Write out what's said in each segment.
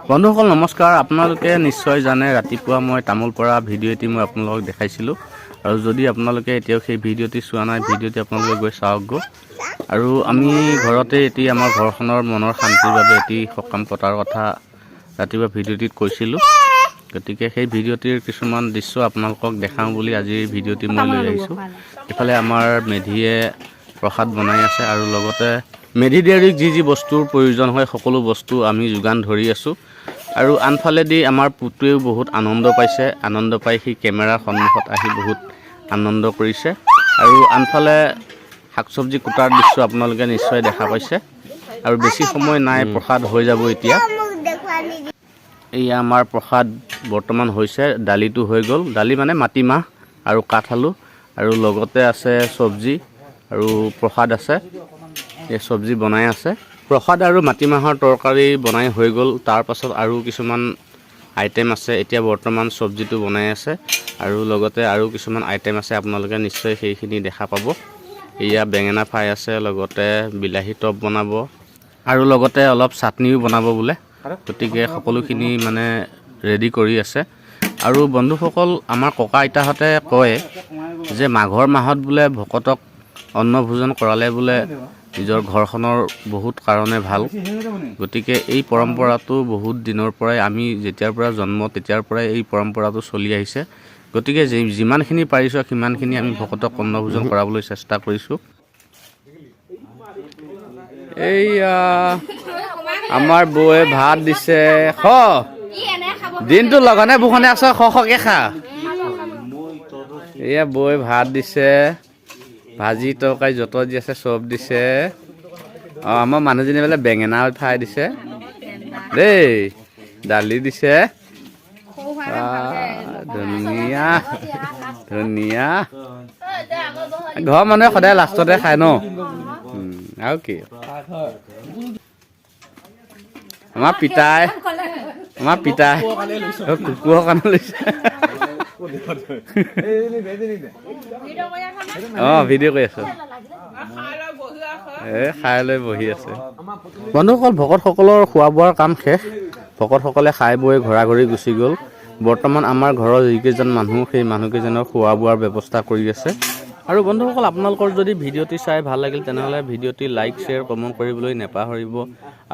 বন্ধুসকল নমস্কাৰ। আপোনালোকে নিশ্চয় জানে ৰাতিপুৱা মই তামোল পৰা ভিডিঅ' এটি মই আপোনালোকক দেখাইছিলোঁ আৰু যদি আপোনালোকে এতিয়াও সেই ভিডিঅ'টি চোৱা নাই ভিডিঅ'টি আপোনালোকে গৈ চাওকগৈ। আৰু আমি ঘৰতে এটি আমাৰ ঘৰখনৰ মনৰ শান্তিৰ বাবে এটি সকাম পতাৰ কথা ৰাতিপুৱা ভিডিঅ'টিত কৈছিলোঁ। গতিকে সেই ভিডিঅ'টিৰ কিছুমান দৃশ্য আপোনালোকক দেখাওঁ বুলি আজিৰ ভিডিঅ'টি মই লৈ আহিছোঁ। ইফালে আমাৰ মেধিয়ে প্ৰসাদ বনাই আছে আৰু লগতে মেধি দেউৰীক যি বস্তুৰ প্ৰয়োজন হয় সকলো বস্তু আমি যোগান ধৰি আছোঁ। আৰু আনফালেদি আমাৰ পুত্ৰইও বহুত আনন্দ পাইছে। আনন্দ পাই সি কেমেৰাৰ সন্মুখত আহি বহুত আনন্দ কৰিছে। আৰু আনফালে শাক চব্জি কুটাৰ দৃশ্য আপোনালোকে নিশ্চয় দেখা পাইছে। আৰু বেছি সময় নাই, প্ৰসাদ হৈ যাব এতিয়া। এয়া আমাৰ প্ৰসাদ বৰ্তমান হৈছে। দালিটো হৈ গ'ল, দালি মানে মাটিমাহ আৰু কাঠআলু আৰু লগতে আছে চব্জি আৰু প্ৰসাদ আছে। এই চব্জি বনাই আছে। প্ৰসাদ আৰু মাটিমাহৰ তৰকাৰী বনাই হৈ গ'ল। তাৰ পাছত আৰু কিছুমান আইটেম আছে। এতিয়া বৰ্তমান চব্জিটো বনাই আছে আৰু লগতে আৰু কিছুমান আইটেম আছে। আপোনালোকে নিশ্চয় সেইখিনি দেখা পাব। এয়া বেঙেনা ফ্ৰাই আছে, লগতে বিলাহী টপ বনাব আৰু লগতে অলপ চাটনিও বনাব বোলে। গতিকে সকলোখিনি মানে ৰেডি কৰি আছে। আৰু বন্ধুসকল, আমাৰ ককা আইতাহঁতে কয় যে মাঘৰ মাহত বোলে ভকতক অন্ন ভোজন কৰালে বোলে নিজৰ ঘৰখনৰ বহুত কাৰণে ভাল। গতিকে এই পৰম্পৰাটো বহুত দিনৰ পৰাই আমি যেতিয়াৰ পৰা জন্ম তেতিয়াৰ পৰাই এই পৰম্পৰাটো চলি আহিছে। গতিকে যিমানখিনি পাৰিছোঁ সিমানখিনি আমি ভকতক অন্ন ভোজন কৰাবলৈ চেষ্টা কৰিছোঁ। এইয়া আমাৰ বৌয়ে ভাত দিছে। দিনটো লঘনে ভোষণে আছ, খকে খা। এয়া বৌয়ে ভাত দিছে, ভাজি তৰকাৰী যত দি আছে চব দিছে। আমাৰ মানুহজনী বোলে বেঙেনা ফ্ৰাই দিছে দেই, দালি দিছে। ধুনীয়া ধুনীয়া। ঘৰৰ মানুহে সদায় লাষ্টতে খায় ন। আৰু কি আমাৰ পিতাই কুকুৰৰ কাৰণে লৈছে। ভিডিঅ' কৰি আছো। খাই লৈ বহি আছে। বন্ধুসকল, ভকতসকলৰ খোৱা বোৱাৰ কাম শেষ। ভকতসকলে খাই বৈ ঘৰা ঘৰি গুচি গ'ল। বৰ্তমান আমাৰ ঘৰৰ যিকেইজন মানুহ সেই মানুহকেইজনৰ খোৱা বোৱাৰ ব্যৱস্থা কৰি আছে। আৰু বন্ধুসকল, আপোনালোকৰ যদি ভিডিঅ'টি চাই ভাল লাগিল তেনেহ'লে ভিডিঅ'টি লাইক শ্বেয়াৰ কমেণ্ট কৰিবলৈ নেপাহৰিব।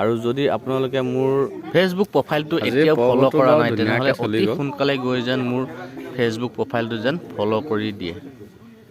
আৰু যদি আপোনালোকে মোৰ ফেচবুক প্ৰফাইলটো এতিয়াও ফ'ল' কৰা নাই তেনেহ'লে অতি সোনকালে গৈ যেন মোৰ ফেচবুক প্ৰফাইলটো যেন ফ'ল' কৰি দিয়ে।